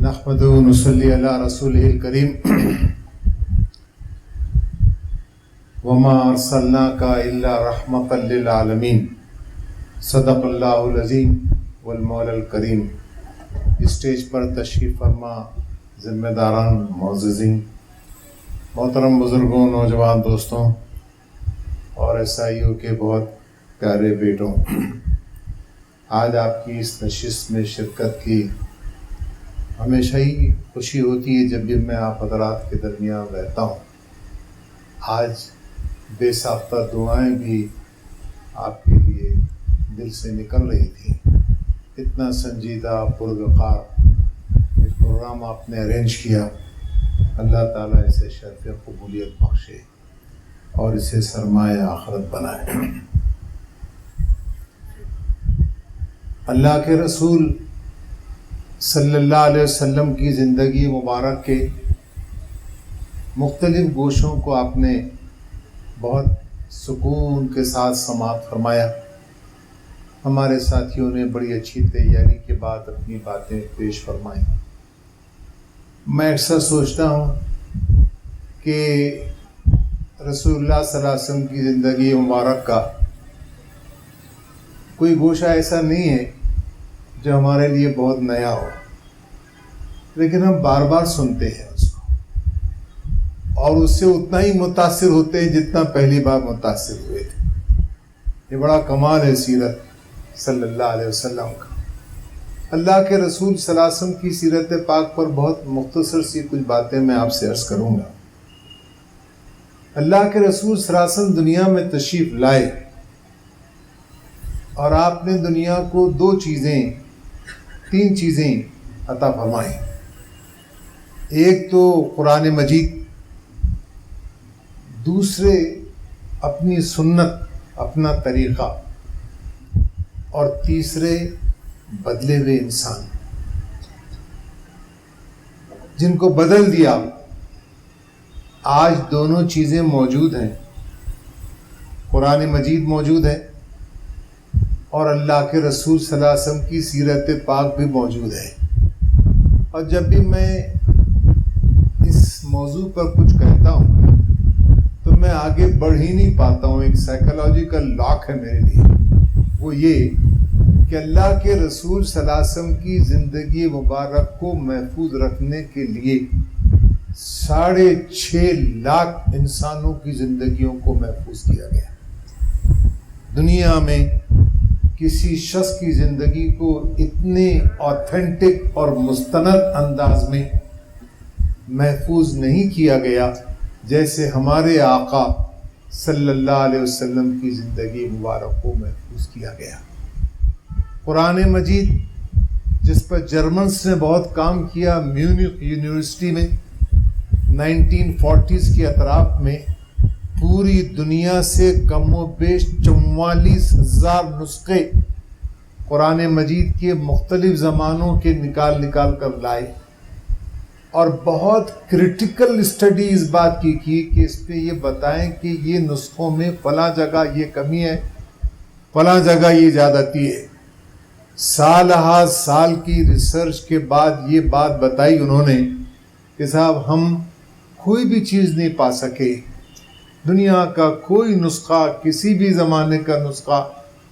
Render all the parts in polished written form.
نحمدہ و نصلی علی رسولہ الکریم وما ارسلناک الا رحمۃ للعالمین صدق اللہ العظیم والمولا الکریم۔ اسٹیج پر تشریف فرما ذمہ داران، معززین، محترم بزرگوں، نوجوان دوستوں اور عیسائیوں کے بہت پیارے بیٹوں، آج آپ کی اس نشست میں شرکت کی ہمیشہ ہی خوشی ہوتی ہے جب بھی میں آپ حضرات کے درمیان رہتا ہوں۔ آج بے ساختہ دعائیں بھی آپ کے لیے دل سے نکل رہی تھیں۔ اتنا سنجیدہ پروقار ایک پروگرام آپ نے ارینج کیا، اللہ تعالیٰ اسے شرف قبولیت بخشے اور اسے سرمایہ آخرت بنائے۔ اللہ کے رسول صلی اللہ علیہ وسلم کی زندگی مبارک کے مختلف گوشوں کو آپ نے بہت سکون کے ساتھ سماعت فرمایا۔ ہمارے ساتھیوں نے بڑی اچھی تیاری کے بعد اپنی باتیں پیش فرمائیں۔ میں اکثر سوچتا ہوں کہ رسول اللہ صلی اللہ علیہ وسلم کی زندگی مبارک کا کوئی گوشہ ایسا نہیں ہے جو ہمارے لیے بہت نیا ہو، لیکن ہم بار بار سنتے ہیں اس کو اور اس سے اتنا ہی متاثر ہوتے ہیں جتنا پہلی بار متاثر ہوئے تھے۔ یہ بڑا کمال ہے سیرت صلی اللہ علیہ وسلم کا۔ اللہ کے رسول صلی اللہ علیہ وسلم کی سیرت پاک پر بہت مختصر سی کچھ باتیں میں آپ سے عرض کروں گا۔ اللہ کے رسول صلی اللہ علیہ وسلم دنیا میں تشریف لائے اور آپ نے دنیا کو تین چیزیں عطا فرمائیں۔ ایک تو قرآن مجید، دوسرے اپنی سنت، اپنا طریقہ، اور تیسرے بدلے ہوئے انسان جن کو بدل دیا۔ آج دونوں چیزیں موجود ہیں، قرآن مجید موجود ہے اور اللہ کے رسول صلی اللہ علیہ وسلم کی سیرت پاک بھی موجود ہے۔ اور جب بھی میں اس موضوع پر کچھ کہتا ہوں تو میں آگے بڑھ ہی نہیں پاتا ہوں۔ ایک سائیکولوجیکل لاک ہے میرے لیے، وہ یہ کہ اللہ کے رسول صلی اللہ علیہ وسلم کی زندگی مبارک کو محفوظ رکھنے کے لیے 6.5 لاکھ انسانوں کی زندگیوں کو محفوظ کیا گیا۔ دنیا میں کسی شخص کی زندگی کو اتنے آتھینٹک اور مستند انداز میں محفوظ نہیں کیا گیا جیسے ہمارے آقا صلی اللہ علیہ وسلم کی زندگی مبارک کو محفوظ کیا گیا۔ قرآن مجید جس پر جرمنس نے بہت کام کیا، میونخ یونیورسٹی میں 1940s کے اطراف میں پوری دنیا سے کم و بیش 44,000 نسخے قرآن مجید کے مختلف زمانوں کے نکال کر لائے اور بہت کرٹیکل اسٹڈی اس بات کی کہ اس پہ یہ بتائیں کہ یہ نسخوں میں فلاں جگہ یہ کمی ہے، فلاں جگہ یہ زیادتی ہے۔ سال کی ریسرچ کے بعد یہ بات بتائی انہوں نے کہ صاحب ہم کوئی بھی چیز نہیں پا سکے، دنیا کا کوئی نسخہ، کسی بھی زمانے کا نسخہ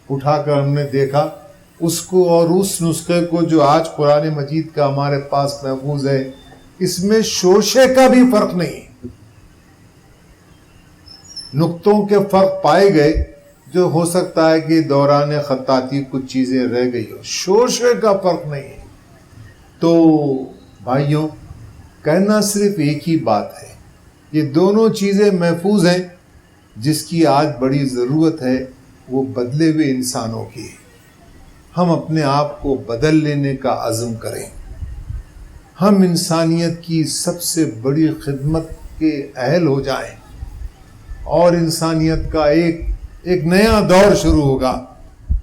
اٹھا کر ہم نے دیکھا، اس کو اور اس نسخے کو جو آج قرآن مجید کا ہمارے پاس محفوظ ہے، اس میں شوشے کا بھی فرق نہیں۔ نقطوں کے فرق پائے گئے جو ہو سکتا ہے کہ دوران خطاطی کچھ چیزیں رہ گئی ہو، شوشے کا فرق نہیں۔ تو بھائیوں، کہنا صرف ایک ہی بات ہے، یہ دونوں چیزیں محفوظ ہیں۔ جس کی آج بڑی ضرورت ہے وہ بدلے ہوئے انسانوں کی۔ ہم اپنے آپ کو بدل لینے کا عزم کریں، ہم انسانیت کی سب سے بڑی خدمت کے اہل ہو جائیں اور انسانیت کا ایک نیا دور شروع ہوگا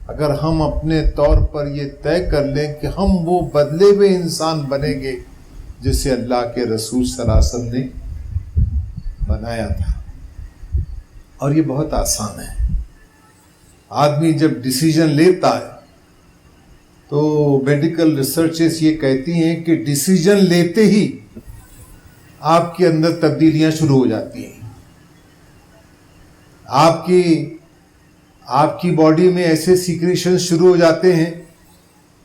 اگر ہم اپنے طور پر یہ طے کر لیں کہ ہم وہ بدلے ہوئے انسان بنیں گے جسے اللہ کے رسول صلی اللہ علیہ وسلم نے بنایا تھا۔ اور یہ بہت آسان ہے۔ آدمی جب ڈیسیژن لیتا ہے تو میڈیکل ریسرچز یہ کہتی ہیں کہ ڈیسیجن لیتے ہی آپ کے اندر تبدیلیاں شروع ہو جاتی ہیں. آپ کی باڈی میں ایسے سیکریشن شروع ہو جاتے ہیں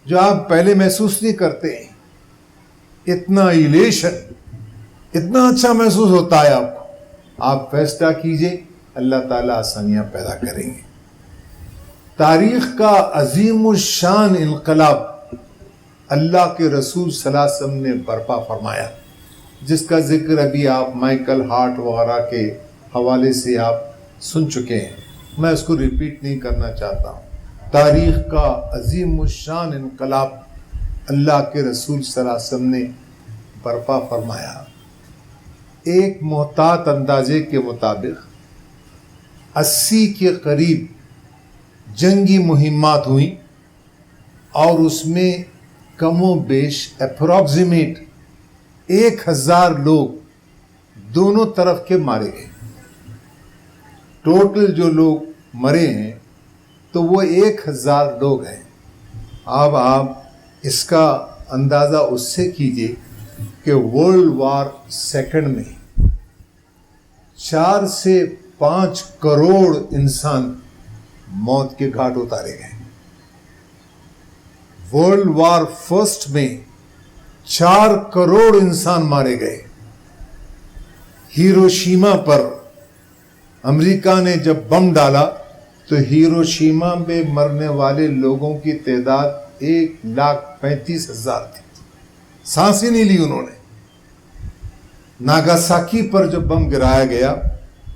جو آپ پہلے محسوس نہیں کرتے ہیں. اتنا ایلیشن، اتنا اچھا محسوس ہوتا ہے آپ کو. آپ فیصلہ کیجئے، اللہ تعالیٰ آسانیاں پیدا کریں گے. تاریخ کا عظیم الشان انقلاب اللہ کے رسول صلی اللہ علیہ وسلم نے برپا فرمایا، جس کا ذکر ابھی آپ مائیکل ہارٹ وغیرہ کے حوالے سے آپ سن چکے ہیں. میں اس کو ریپیٹ نہیں کرنا چاہتا ہوں. تاریخ کا عظیم الشان انقلاب اللہ کے رسول صلی اللہ علیہ وسلم نے برپا فرمایا. ایک محتاط اندازے کے مطابق 80 کے قریب جنگی مہمات ہوئیں اور اس میں کم و بیش اپروکسیمیٹ 1000 لوگ دونوں طرف کے مارے گئے. ٹوٹل جو لوگ مرے ہیں تو وہ 1000 لوگ ہیں. اب آپ اس کا اندازہ اس سے کیجئے کہ ورلڈ وار سیکنڈ میں 4 سے 5 کروڑ انسان موت کے گھاٹ اتارے گئے. ورلڈ وار فرسٹ میں 4 کروڑ انسان مارے گئے. ہیروشیما پر امریکہ نے جب بم ڈالا تو ہیروشیما میں مرنے والے لوگوں کی تعداد 1,35,000 تھی. سانس ہی نہیں لی انہوں نے. ناگاساکی پر جب بم گرایا گیا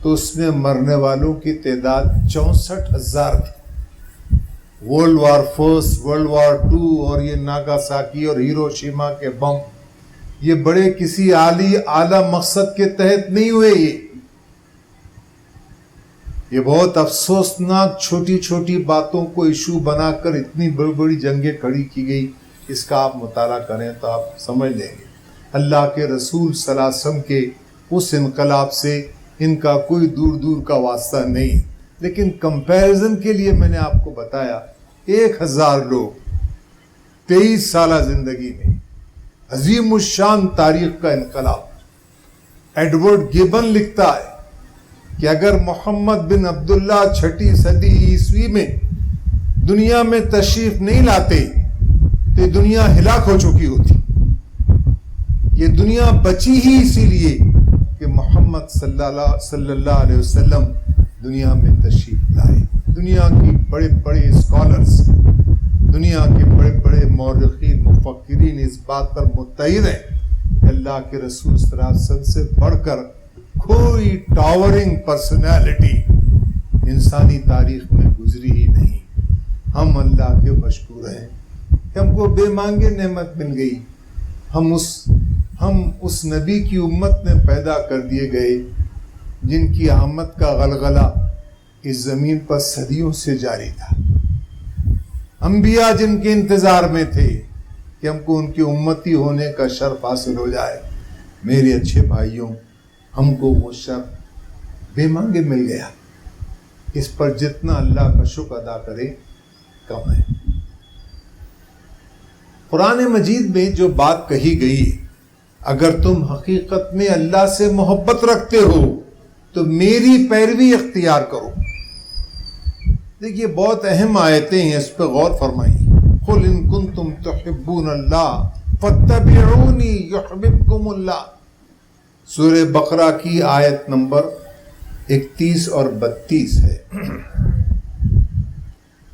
تو اس میں مرنے والوں کی تعداد 64,000 تھی. World war first, world war two اور یہ ناگاساکی اور ہیروشیما کے بم یہ بڑے کسی اعلیٰ مقصد کے تحت نہیں ہوئے. یہ بہت افسوسناک چھوٹی چھوٹی باتوں کو ایشو بنا کر اتنی بڑی بڑی جنگیں کھڑی کی گئی. اس کا آپ مطالعہ کریں تو آپ سمجھ لیں گے. اللہ کے رسول صلی اللہ علیہ وسلم کے اس انقلاب سے ان کا کوئی دور دور کا واسطہ نہیں. لیکن کمپیریزن کے لیے میں نے آپ کو بتایا 1000 لوگ 23 سالہ زندگی میں عظیم الشان تاریخ کا انقلاب. ایڈورڈ گیبن لکھتا ہے کہ اگر محمد بن عبداللہ 6 صدی عیسوی میں دنیا میں تشریف نہیں لاتے تو یہ دنیا ہلاک ہو چکی ہوتی. یہ دنیا بچی ہی اسی لیے کہ محمد صلی اللہ علیہ وسلم دنیا میں تشریف لائے. دنیا کی بڑے بڑے اسکالرز، دنیا کے بڑے بڑے مورخین مفکرین اس بات پر متحد ہیں کہ اللہ کے رسول صلی اللہ علیہ وسلم سے بڑھ کر کوئی ٹاورنگ پرسنالٹی انسانی تاریخ میں گزری ہی نہیں. ہم اللہ کے مشکور ہیں کہ ہم کو بے مانگے نعمت مل گئی. ہم اس نبی کی امت میں پیدا کر دیے گئے جن کی آمد کا غلغلہ اس زمین پر صدیوں سے جاری تھا. انبیاء جن کے انتظار میں تھے کہ ہم کو ان کی امتی ہونے کا شرف حاصل ہو جائے. میرے اچھے بھائیوں، ہم کو وہ شرف بے مانگے مل گیا. اس پر جتنا اللہ کا شکر ادا کرے کم ہے. قرآن مجید میں جو بات کہی گئی، اگر تم حقیقت میں اللہ سے محبت رکھتے ہو تو میری پیروی اختیار کرو. دیکھیے بہت اہم آیتیں ہیں، اس پہ غور فرمائیے. قل ان کنتم تحبون اللہ فاتبعونی یحببکم اللہ. سورہ بقرہ کی آیت نمبر 31 اور 32 ہے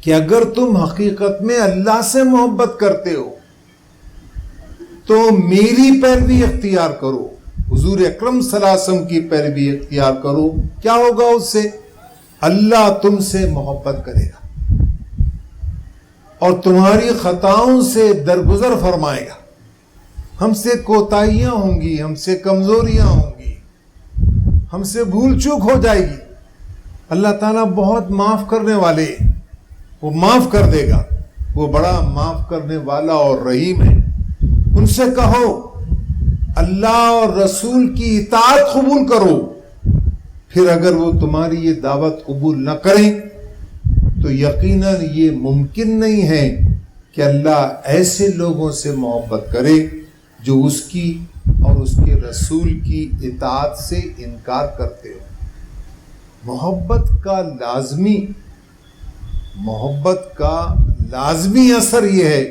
کہ اگر تم حقیقت میں اللہ سے محبت کرتے ہو تو میری پیروی اختیار کرو. حضور اکرم صلی اللہ علیہ وسلم کی پیروی اختیار کرو. کیا ہوگا اس سے؟ اللہ تم سے محبت کرے گا اور تمہاری خطاؤں سے درگزر فرمائے گا. ہم سے کوتاہیاں ہوں گی، ہم سے کمزوریاں ہوں گی، ہم سے بھول چوک ہو جائے گی. اللہ تعالیٰ بہت معاف کرنے والے، وہ معاف کر دے گا. وہ بڑا معاف کرنے والا اور رحیم ہے. ان سے کہو اللہ اور رسول کی اطاعت قبول کرو. پھر اگر وہ تمہاری یہ دعوت قبول نہ کریں تو یقیناً یہ ممکن نہیں ہے کہ کہ اللہ ایسے لوگوں سے محبت کرے جو اس کی اور اس کے رسول کی اطاعت سے انکار کرتے ہو۔ محبت کا لازمی اثر یہ ہے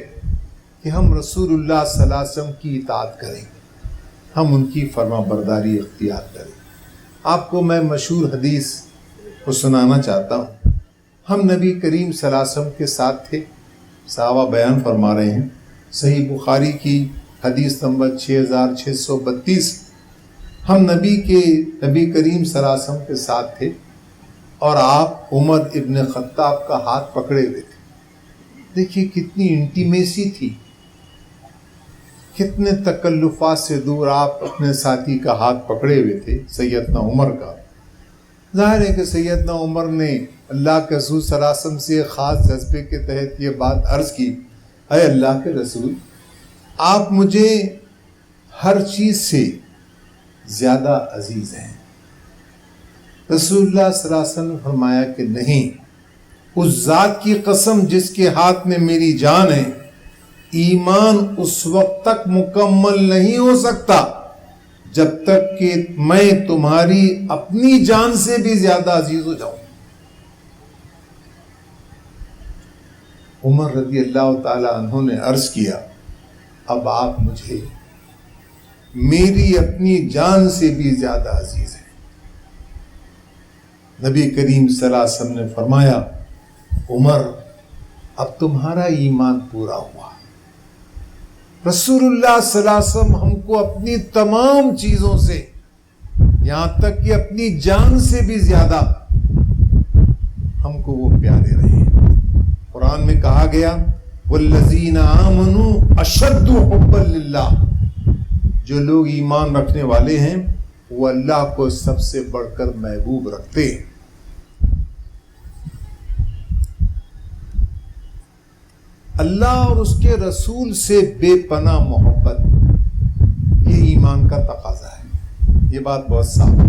کہ ہم رسول اللہ صلی اللہ علیہ وسلم کی اطاعت کریں، ہم ان کی فرما برداری اختیار کریں۔ آپ کو میں مشہور حدیث کو سنانا چاہتا ہوں۔ ہم نبی کریم صلی اللہ علیہ وسلم کے ساتھ تھے، صحابہ بیان فرما رہے ہیں، صحیح بخاری کی حدیث نمبر 6632۔ ہم نبی کریم صلی اللہ علیہ وسلم کے ساتھ تھے اور آپ عمر ابن خطاب کا ہاتھ پکڑے ہوئے تھے۔ دیکھیے کتنی انٹیمیسی تھی، کتنے تکلفات سے دور آپ اپنے ساتھی کا ہاتھ پکڑے ہوئے تھے، سیدنا عمر کا۔ ظاہر ہے کہ سیدنا عمر نے اللہ کے رسول صلی اللہ علیہ وسلم سے خاص جذبے کے تحت یہ بات عرض کی، اے اللہ کے رسول، آپ مجھے ہر چیز سے زیادہ عزیز ہیں۔ رسول اللہ صلی اللہ علیہ وسلم نے فرمایا کہ نہیں، اس ذات کی قسم جس کے ہاتھ میں میری جان ہے، ایمان اس وقت تک مکمل نہیں ہو سکتا جب تک کہ میں تمہاری اپنی جان سے بھی زیادہ عزیز ہو جاؤں۔ عمر رضی اللہ تعالی عنہ نے عرض کیا، اب آپ مجھے میری اپنی جان سے بھی زیادہ عزیز ہیں۔ نبی کریم صلی اللہ علیہ وسلم نے فرمایا، عمر اب تمہارا ایمان پورا ہوا۔ رسول اللہ صلی اللہ علیہ وسلم ہم کو اپنی تمام چیزوں سے، یہاں تک کہ اپنی جان سے بھی زیادہ ہم کو وہ پیارے رہے۔ قرآن میں کہا گیا، والذین آمنوا اشد حبا للہ، جو لوگ ایمان رکھنے والے ہیں وہ اللہ کو سب سے بڑھ کر محبوب رکھتے ہیں۔ اللہ اور اس کے رسول سے بے پناہ محبت، یہ ایمان کا تقاضا ہے، یہ بات بہت صاف ہے۔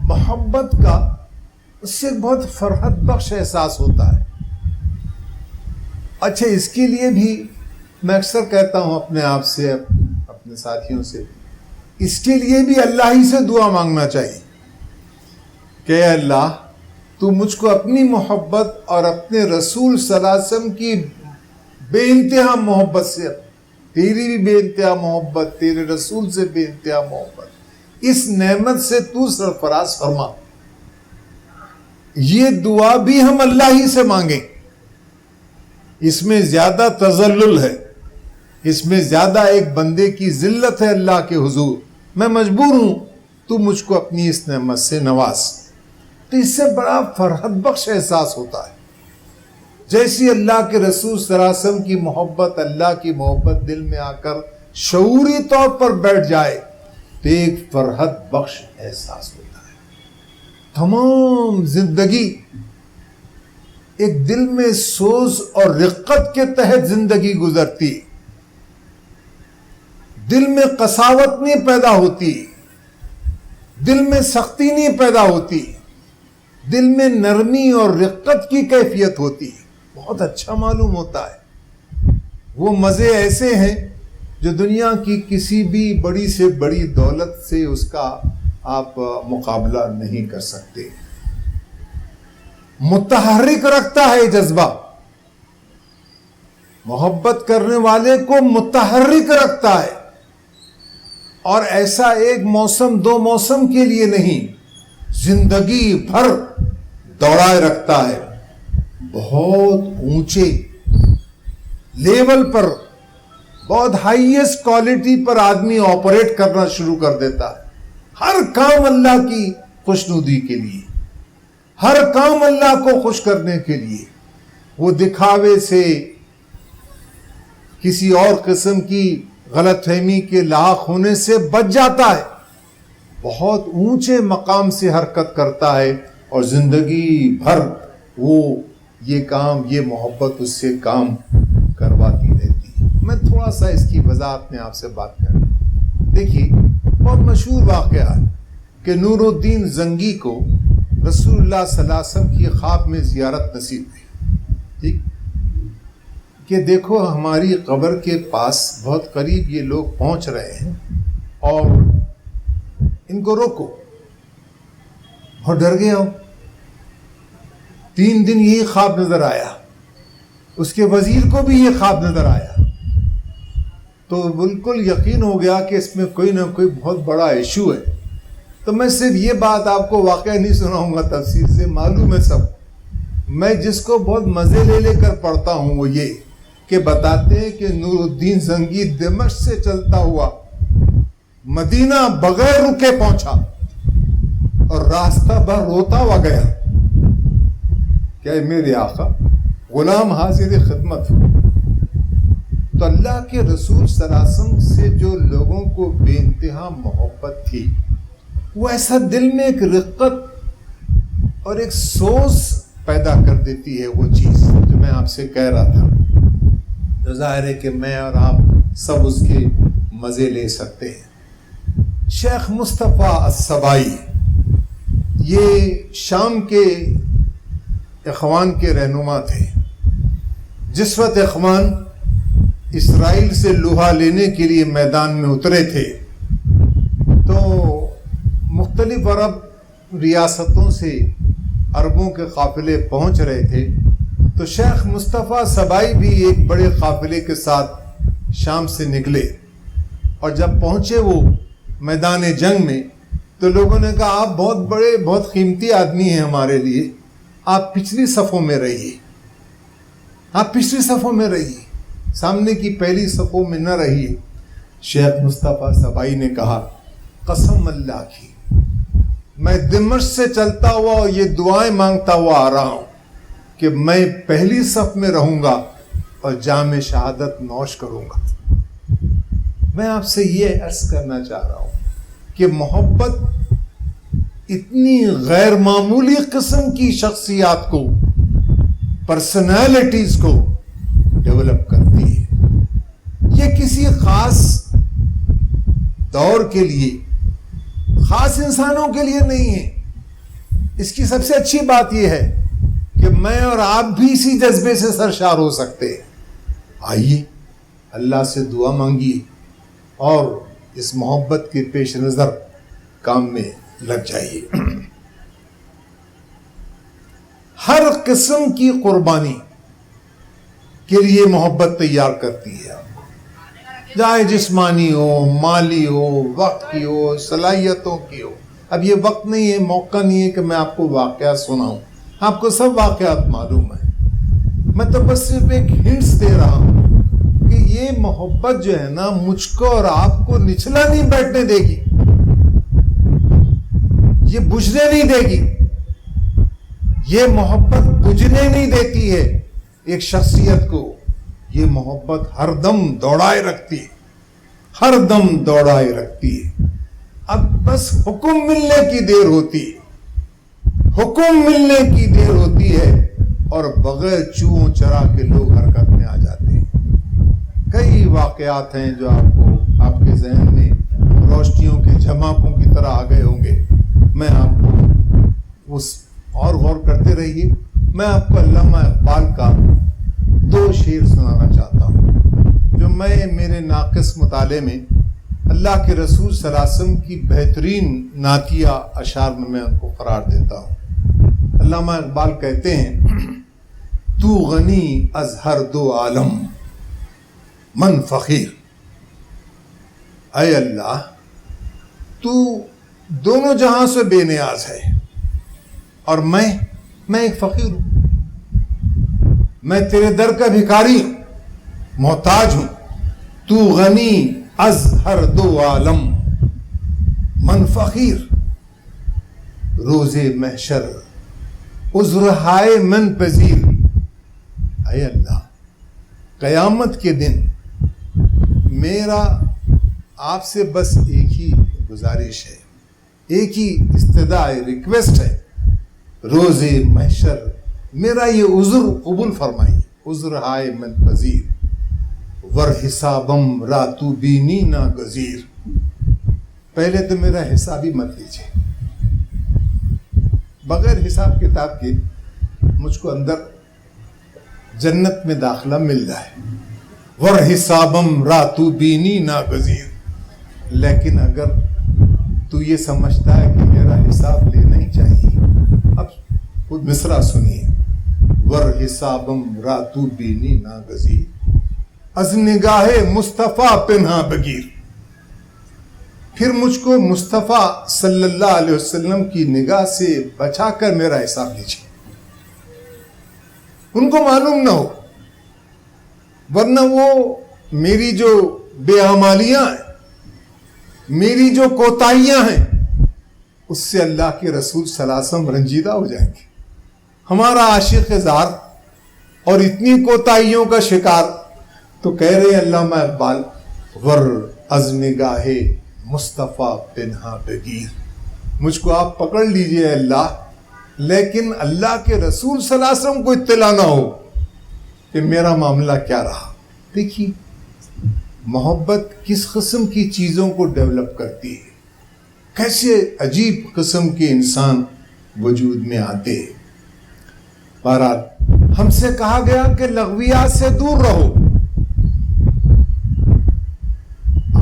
محبت کا اس سے بہت فرحت بخش احساس ہوتا ہے۔ اچھا، اس کے لیے بھی میں اکثر کہتا ہوں اپنے آپ سے، اپنے ساتھیوں سے، اس کے لیے بھی اللہ ہی سے دعا مانگنا چاہیے کہ اے اللہ، تو مجھ کو اپنی محبت اور اپنے رسول صلی اللہ علیہ وسلم کی بے انتہا محبت سے، تیری بھی بے انتہا محبت، تیرے رسول سے بے انتہا محبت، اس نعمت سے تو سرفراز فرما۔ یہ دعا بھی ہم اللہ ہی سے مانگیں، اس میں زیادہ تذلل ہے، اس میں زیادہ ایک بندے کی ذلت ہے اللہ کے حضور، میں مجبور ہوں، تو مجھ کو اپنی اس نعمت سے نواز۔ تو اس سے بڑا فرحت بخش احساس ہوتا ہے۔ جیسی اللہ کے رسول صلی اللہ علیہ وسلم کی محبت، اللہ کی محبت دل میں آ کر شعوری طور پر بیٹھ جائے تو ایک فرحت بخش احساس ہوتا ہے۔ تمام زندگی ایک دل میں سوز اور رقت کے تحت زندگی گزرتی، دل میں قساوت نہیں پیدا ہوتی، دل میں سختی نہیں پیدا ہوتی، دل میں نرمی اور رقت کی کیفیت ہوتی، بہت اچھا معلوم ہوتا ہے۔ وہ مزے ایسے ہیں جو دنیا کی کسی بھی بڑی سے بڑی دولت سے اس کا آپ مقابلہ نہیں کر سکتے۔ متحرک رکھتا ہے جذبہ، محبت کرنے والے کو متحرک رکھتا ہے، اور ایسا ایک موسم دو موسم کے لیے نہیں، زندگی بھر دوڑائے رکھتا ہے۔ بہت اونچے لیول پر، بہت ہائیسٹ کوالٹی پر آدمی آپریٹ کرنا شروع کر دیتا ہے۔ ہر کام اللہ کی خوشنودی کے لیے، ہر کام اللہ کو خوش کرنے کے لیے، وہ دکھاوے سے، کسی اور قسم کی غلط فہمی کے لاحق ہونے سے بچ جاتا ہے، بہت اونچے مقام سے حرکت کرتا ہے، اور زندگی بھر وہ یہ کام، یہ محبت اس سے کام کرواتی رہتی ہے۔ میں تھوڑا سا اس کی وضاحت میں آپ سے بات کر رہا ہوں۔ دیکھیے، بہت مشہور واقعہ ہے کہ نور الدین زنگی کو رسول اللہ صلی اللہ علیہ وسلم کی خواب میں زیارت نصیب ہوئی، ٹھیک؟ کہ دیکھو ہماری قبر کے پاس بہت قریب یہ لوگ پہنچ رہے ہیں اور ان کو روکو. اور ڈر گیا ہو. 3 دن یہی خواب نظر آیا, اس کے وزیر کو بھی یہ خواب نظر آیا, تو بالکل یقین ہو گیا کہ اس میں کوئی نہ کوئی بہت بڑا ایشو ہے. تو میں صرف یہ بات آپ کو واقعہ نہیں سناؤں گا تفصیل سے, معلوم ہے سب. میں جس کو بہت مزے لے لے کر پڑھتا ہوں وہ یہ کہ بتاتے ہیں کہ نور الدین زنگی دمشق سے چلتا ہوا مدینہ بغیر رکے پہنچا اور راستہ بھر روتا ہوا گیا. کیا میرے آقا غلام حاضر خدمت ہو. تو اللہ کے رسول صلی اللہ علیہ وسلم سے جو لوگوں کو بے انتہا محبت تھی, وہ ایسا دل میں ایک رقت اور ایک سوز پیدا کر دیتی ہے وہ چیز جو میں آپ سے کہہ رہا تھا. جو ظاہر ہے کہ میں اور آپ سب اس کے مزے لے سکتے ہیں. شیخ مصطفیٰ السبائی یہ شام کے اخوان کے رہنما تھے. جس وقت اخوان اسرائیل سے لوہا لینے کے لیے میدان میں اترے تھے تو مختلف عرب ریاستوں سے عربوں کے قافلے پہنچ رہے تھے. تو شیخ مصطفیٰ سبائی بھی ایک بڑے قافلے کے ساتھ شام سے نکلے, اور جب پہنچے وہ میدان جنگ میں تو لوگوں نے کہا آپ بہت بڑے بہت قیمتی آدمی ہیں ہمارے لیے, آپ پچھلی صفوں میں رہیے, آپ پچھلی صفوں میں رہیے, سامنے کی پہلی صفوں میں نہ رہیے. شیخ مصطفیٰ سبائی نے کہا قسم اللہ کی میں دمشق سے چلتا ہوا اور یہ دعائیں مانگتا ہوا آ رہا ہوں کہ میں پہلی صف میں رہوں گا اور جام شہادت نوش کروں گا. میں آپ سے یہ عرض کرنا چاہ رہا ہوں کہ محبت اتنی غیر معمولی قسم کی شخصیات کو, پرسنالٹیز کو ڈیولپ کرتی ہے. یہ کسی خاص دور کے لیے, خاص انسانوں کے لیے نہیں ہے. اس کی سب سے اچھی بات یہ ہے کہ میں اور آپ بھی اسی جذبے سے سرشار ہو سکتے ہیں. آئیے اللہ سے دعا مانگیے اور اس محبت کے پیش نظر کام میں لگ جائیے. ہر قسم کی قربانی کے لیے محبت تیار کرتی ہے, چاہے جسمانی ہو, مالی ہو, وقت کی ہو, صلاحیتوں کی ہو. اب یہ وقت نہیں ہے, موقع نہیں ہے کہ میں آپ کو واقعات سناؤں, آپ کو سب واقعات معلوم ہیں. میں تو بس صرف ایک ہنٹس دے رہا ہوں کہ یہ محبت جو ہے نا مجھ کو اور آپ کو نچلا نہیں بیٹھنے دے گی, یہ بجھنے نہیں دے گی. یہ محبت بجھنے نہیں دیتی ہے ایک شخصیت کو. یہ محبت ہر دم دوڑائے رکھتی ہے, ہر دم دوڑائے رکھتی ہے. اب بس حکم ملنے کی دیر ہوتی ہے, حکم ملنے کی دیر ہوتی ہے اور بغیر چوہوں چرا کے لوگ حرکت میں آ جاتے ہیں. کئی واقعات ہیں جو آپ کے ذہن میں روشنیوں کے جھماکوں کی طرح آ گئے ہوں گے. میں آپ کو اس اور غور کرتے رہیے. میں آپ کو علامہ اقبال کا 2 شعر سنانا چاہتا ہوں جو میں میرے ناقص مطالعے میں اللہ کے رسول صلی اللہ علیہ وسلم کی بہترین نعتیہ اشعار میں ان کو قرار دیتا ہوں. علامہ اقبال کہتے ہیں تو غنی از ہر 2 عالم من فقیر. اے اللہ تو دونوں جہاں سے بے نیاز ہے اور میں ایک فقیر ہوں. میں تیرے در کا بھکاری ہوں, محتاج ہوں. تو غنی از ہر 2 عالم من فقیر. روز محشر عذر ہائے من پذیر. اے اللہ قیامت کے دن میرا آپ سے بس ایک ہی گزارش ہے, ایک ہی استدعا ریکویسٹ ہے. روز محشر میرا یہ عذر قبول فرمائیے. عذر ہائے من پذیر ور حسابم راتو بینی نا گزیر. پہلے تو میرا حساب ہی مت لیجیے. بغیر حساب کتاب کے مجھ کو اندر جنت میں داخلہ مل جائے. ور حسابم راتو بینی ناگزیر. لیکن اگر تو یہ سمجھتا ہے کہ میرا حساب لینا ہی چاہیے، اب خود مصرع سنیے. ور حسابم راتو بینی ناگزیر از نگاہ مصطفیٰ پنہا بگیر. پھر مجھ کو مصطفیٰ صلی اللہ علیہ وسلم کی نگاہ سے بچا کر میرا حساب لیجیے. ان کو معلوم نہ ہو، ورنہ وہ میری جو بے اعمالیاں ہیں، میری جو کوتاہیاں ہیں، اس سے اللہ کے رسول صلی اللہ علیہ وسلم رنجیدہ ہو جائیں گے. ہمارا عاشق زار اور اتنی کوتاہیوں کا شکار، تو کہہ رہے علامہ اقبال ور از نگاہ مصطفیٰ پنہا بگیر. مجھ کو آپ پکڑ لیجئے اللہ، لیکن اللہ کے رسول صلی اللہ علیہ وسلم کو اطلاع نہ ہو کہ میرا معاملہ کیا رہا. دیکھیے محبت کس قسم کی چیزوں کو ڈیولپ کرتی ہے، کیسے عجیب قسم کے انسان وجود میں آتے ہیں. بہرحال ہم سے کہا گیا کہ لغویات سے دور رہو.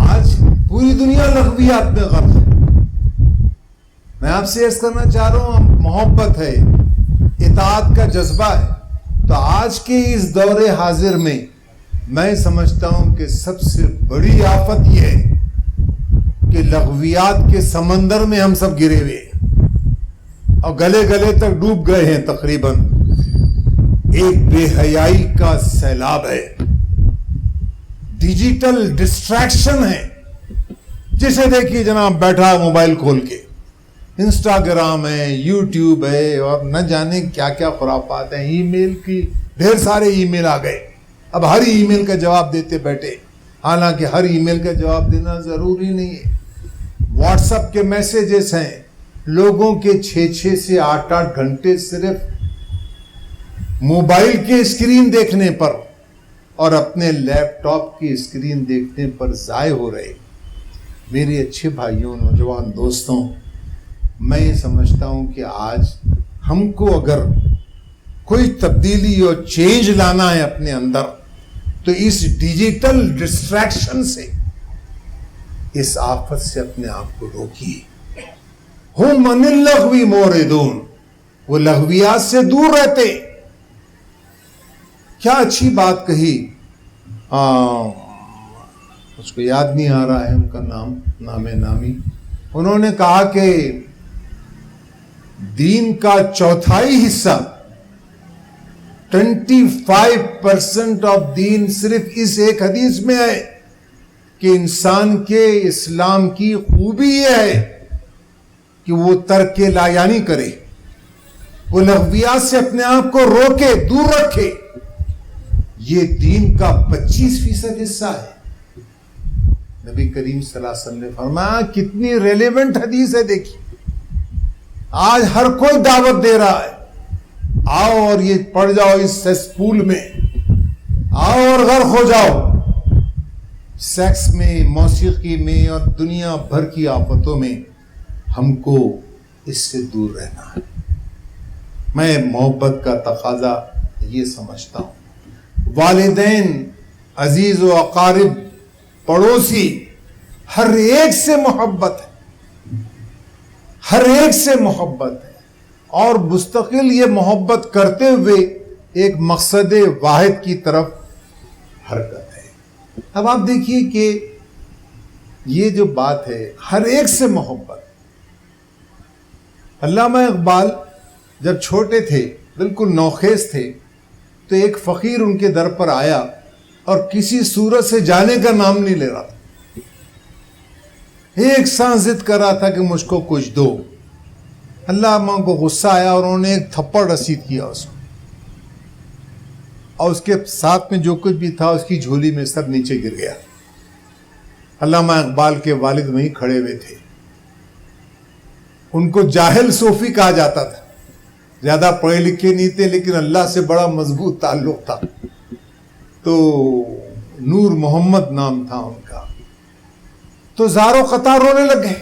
آج پوری دنیا لغویات میں غرق ہے. میں آپ سے عرض کرنا چاہ رہا ہوں، محبت ہے، اطاعت کا جذبہ ہے. تو آج کے اس دور حاضر میں میں سمجھتا ہوں کہ سب سے بڑی آفت یہ ہے کہ لغویات کے سمندر میں ہم سب گرے ہوئے ہیں اور گلے گلے تک ڈوب گئے ہیں. تقریباً ایک بے حیائی کا سیلاب ہے، ڈیجیٹل ڈسٹریکشن ہے. جسے دیکھیے جناب بیٹھا موبائل کھول کے، انسٹاگرام ہے، یوٹیوب ہے، اور نہ جانے کیا کیا خرافات ہیں. ای میل کی ڈھیر سارے ای میل آ گئے. اب ہر ای میل کا جواب دیتے بیٹھے، حالانکہ ہر ای میل کا جواب دینا ضروری نہیں ہے. واٹس ایپ کے میسیجز ہیں، لوگوں کے 6 سے 8 گھنٹے صرف موبائل کے اسکرین دیکھنے پر اور اپنے لیپ ٹاپ کی اسکرین دیکھنے پر ضائع ہو رہے. میرے اچھے بھائیوں، نوجوان دوستوں، میں یہ سمجھتا ہوں کہ آج ہم کو اگر کوئی تبدیلی اور چینج لانا ہے اپنے اندر، تو اس ڈیجیٹل ڈسٹریکشن سے، اس آفت سے اپنے آپ کو روکیے. ہم من اللغو موردون، وہ لغویات سے دور رہتے. کیا اچھی بات کہی، اس کو یاد نہیں آ رہا ہے ان کا نام نامی. انہوں نے کہا کہ دین کا چوتھائی حصہ 25% آف دین صرف اس ایک حدیث میں ہے کہ انسان کے اسلام کی خوبی یہ ہے کہ وہ ترک لا یعنی کرے، وہ لغویات سے اپنے آپ کو روکے، دور رکھے. یہ دین کا 25% حصہ ہے. نبی کریم صلی اللہ علیہ وسلم نے فرمایا، کتنی ریلیونٹ حدیث ہے. دیکھیے آج ہر کوئی دعوت دے رہا ہے، آؤ اور یہ پڑ جاؤ اس سیسپول میں، آؤ اور غرق ہو جاؤ سیکس میں، موسیقی میں اور دنیا بھر کی آفتوں میں. ہم کو اس سے دور رہنا ہے. میں محبت کا تقاضا یہ سمجھتا ہوں. والدین، عزیز و اقارب، پڑوسی، ہر ایک سے محبت ہے، ہر ایک سے محبت ہے، اور مستقل یہ محبت کرتے ہوئے ایک مقصد واحد کی طرف حرکت ہے. اب آپ دیکھیے کہ یہ جو بات ہے ہر ایک سے محبت. علامہ اقبال جب چھوٹے تھے، بالکل نوخیز تھے، تو ایک فقیر ان کے در پر آیا اور کسی صورت سے جانے کا نام نہیں لے رہا تھا. ایک سانس ضد کر رہا تھا کہ مجھ کو کچھ دو. علامہ کو غصہ آیا اور انہوں نے ایک تھپڑ رسید کیا اس کو، اور اس کے ساتھ میں جو کچھ بھی تھا اس کی جھولی میں سب نیچے گر گیا. علامہ اقبال کے والد وہیں کھڑے ہوئے تھے. ان کو جاہل صوفی کہا جاتا تھا، زیادہ پڑھے لکھے نہیں تھے، لیکن اللہ سے بڑا مضبوط تعلق تھا. تو نور محمد نام تھا ان کا. تو زاروں قطار رونے لگے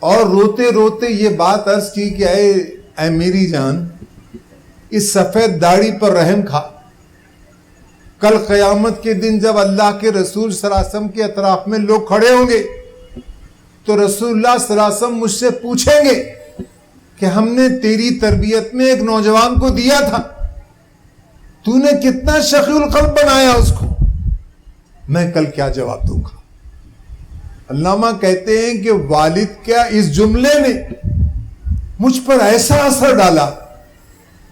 اور روتے روتے یہ بات عرض کی کہ اے میری جان، اس سفید داڑھی پر رحم کھا. کل قیامت کے دن جب اللہ کے رسول صلی اللہ علیہ وسلم کے اطراف میں لوگ کھڑے ہوں گے تو رسول اللہ صلی اللہ علیہ وسلم مجھ سے پوچھیں گے کہ ہم نے تیری تربیت میں ایک نوجوان کو دیا تھا, تو نے کتنا شقی القلب بنایا اس کو. میں کل کیا جواب دوں گا؟ علامہ کہتے ہیں کہ والد کیا اس جملے نے مجھ پر ایسا اثر ڈالا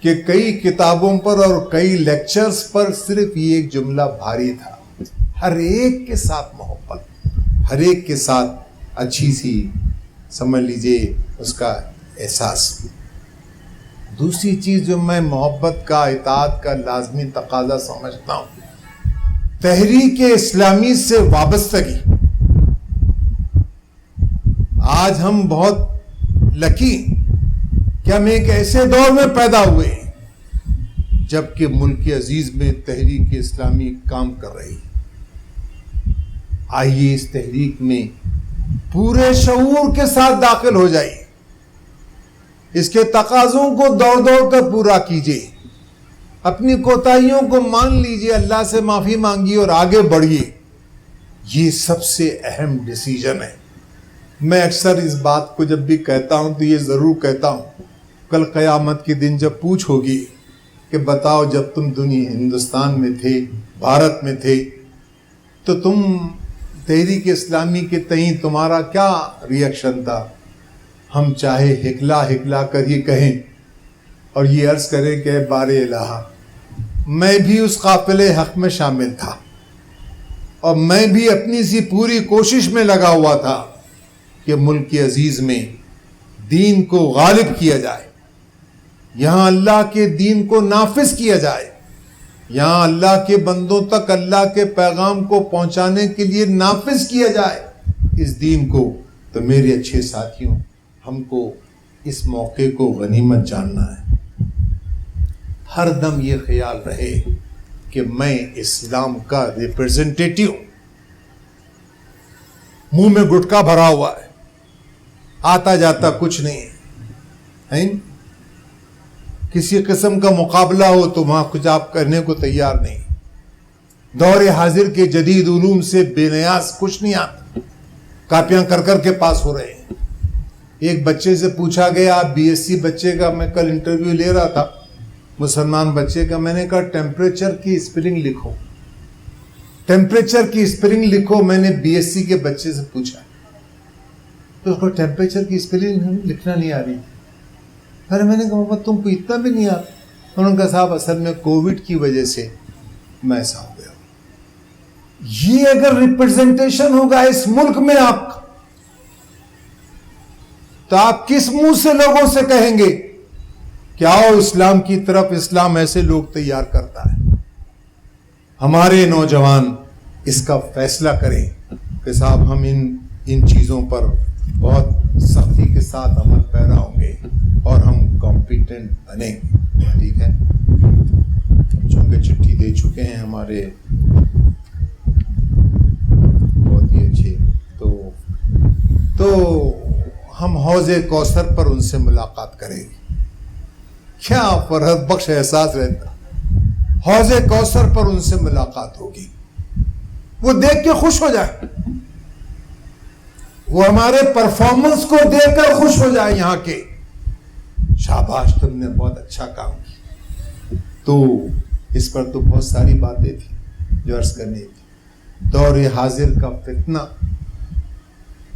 کہ کئی کتابوں پر اور کئی لیکچرز پر صرف یہ ایک جملہ بھاری تھا. ہر ایک کے ساتھ محبت, ہر ایک کے ساتھ اچھی سی سمجھ لیجئے اس کا احساس. دوسری چیز جو میں محبت کا, اطاعت کا لازمی تقاضا سمجھتا ہوں, تحریک اسلامی سے وابستگی. آج ہم بہت لکی کہ ہم ایک ایسے دور میں پیدا ہوئے جبکہ ملک عزیز میں تحریک اسلامی کام کر رہی. آئیے اس تحریک میں پورے شعور کے ساتھ داخل ہو جائیے, اس کے تقاضوں کو دوڑ دوڑ کر پورا کیجیے, اپنی کوتاہیوں کو مان لیجیے, اللہ سے معافی مانگیے اور آگے بڑھیے. یہ سب سے اہم ڈیسیجن ہے. میں اکثر اس بات کو جب بھی کہتا ہوں تو یہ ضرور کہتا ہوں, کل قیامت کے دن جب پوچھ ہوگی کہ بتاؤ جب تم ہندوستان میں تھے, بھارت میں تھے, تو تم تحریک اسلامی کے تئیں تمہارا کیا ریئیکشن تھا؟ ہم چاہے ہکلا ہکلا کر یہ کہیں اور یہ عرض کریں کہ بار الہ, میں بھی اس قافلے حق میں شامل تھا اور میں بھی اپنی سی پوری کوشش میں لگا ہوا تھا کہ ملک عزیز میں دین کو غالب کیا جائے, یہاں اللہ کے دین کو نافذ کیا جائے, یہاں اللہ کے بندوں تک اللہ کے پیغام کو پہنچانے کے لیے نافذ کیا جائے اس دین کو. تو میرے اچھے ساتھیوں, ہم کو اس موقع کو غنیمت جاننا ہے. ہر دم یہ خیال رہے کہ میں اسلام کا ریپرزنٹیٹیو ہوں. منہ میں گٹکا بھرا ہوا ہے, آتا جاتا کچھ نہیں ہے, کسی قسم کا مقابلہ ہو تو وہاں کچھ آپ کرنے کو تیار نہیں. دور حاضر کے جدید علوم سے بے نیاز کچھ نہیں آتا, کاپیاں کر کر کے پاس ہو رہے ہیں. ایک بچے سے پوچھا گیا, آپ بی ایس سی بچے کا, میں کل انٹرویو لے رہا تھا مسلمان بچے کا, میں نے کہا ٹیمپریچر کی اسپیلنگ لکھو, ٹیمپریچر کی اسپیلنگ لکھو. میں نے بی ایس سی کے بچے سے پوچھا تو اس کو ٹیمپریچر کی اسپیلنگ لکھنا نہیں آ رہی. پھر میں نے کہا بابا تم کو اتنا بھی نہیں آتا؟ انہوں نے کہا صاحب اصل میں کووڈ کی وجہ سے میں ایسا ہو گیا. یہ اگر ریپرزنٹیشن ہوگا اس ملک میں آپ کا, تو آپ کس منہ سے لوگوں سے کہیں گے کہ آؤ اسلام کی طرف, اسلام ایسے لوگ تیار کرتا ہے. ہمارے نوجوان اس کا فیصلہ کریں کہ صاحب ہم ان چیزوں پر بہت سختی کے ساتھ عمل پیرا ہوں گے اور ہم کمپیٹنٹ بنیں گے. ٹھیک ہے, چونکہ چٹھی دے چکے ہیں ہمارے بہت ہی اچھے, تو ہم حوض کوثر پر ان سے ملاقات کریں گے. کیا فرحت بخش احساس رہتا, حوض کوثر پر ان سے ملاقات ہوگی, وہ دیکھ کے خوش ہو جائیں, وہ ہمارے پرفارمنس کو دیکھ کر خوش ہو جائیں, یہاں کے شاباش تم نے بہت اچھا کام کیا. تو اس پر تو بہت ساری باتیں تھیں جو عرض کرنی تھی. دور حاضر کا فتنہ,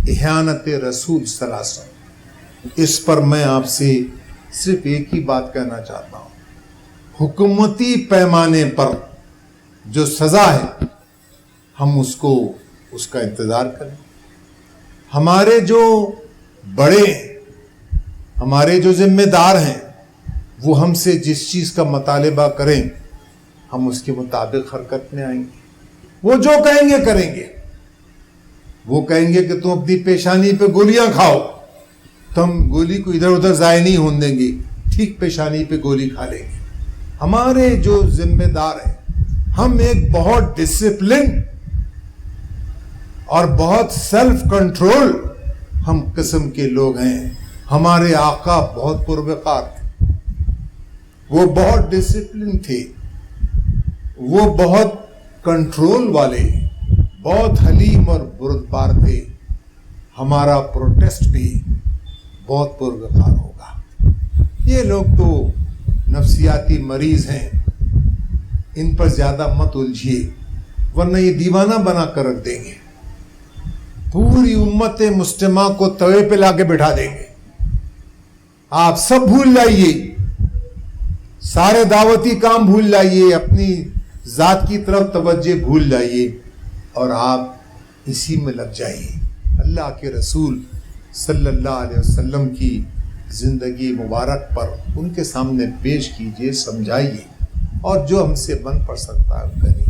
احانت رسول صلی اللہ علیہ وسلم, اس پر میں آپ سے صرف ایک ہی بات کہنا چاہتا ہوں. حکومتی پیمانے پر جو سزا ہے ہم اس کا انتظار کریں. ہمارے جو بڑے ہیں, ہمارے جو ذمہ دار ہیں, وہ ہم سے جس چیز کا مطالبہ کریں ہم اس کے مطابق حرکت میں آئیں گے. وہ جو کہیں گے کریں گے. وہ کہیں گے کہ تم اپنی پیشانی پہ گولیاں کھاؤ, تو ہم گولی کو ادھر ادھر ضائع نہیں ہونے دیں گے, ٹھیک پیشانی پہ گولی کھا لیں گے. ہمارے جو ذمہ دار ہیں, ہم ایک بہت ڈسپلن اور بہت سیلف کنٹرول ہم قسم کے لوگ ہیں. ہمارے آقا بہت پروقار تھے, وہ بہت ڈسپلن تھے، وہ بہت کنٹرول والے، بہت حلیم اور بردبار تھے. ہمارا پروٹیسٹ بھی بہت پرگزار ہوگا. یہ لوگ تو نفسیاتی مریض ہیں، ان پر زیادہ مت الجھیے ورنہ یہ دیوانہ بنا کر رکھ دیں گے. پوری امت مسلمہ کو توے پہ لا کے بٹھا دیں گے. آپ سب بھول جائیے، سارے دعوتی کام بھول جائیے، اپنی ذات کی طرف توجہ بھول جائیے اور آپ اسی میں لگ جائیے. اللہ کے رسول صلی اللہ علیہ وسلم کی زندگی مبارک پر ان کے سامنے پیش کیجئے، سمجھائیے اور جو ہم سے بن پڑ سکتا ہے کریے.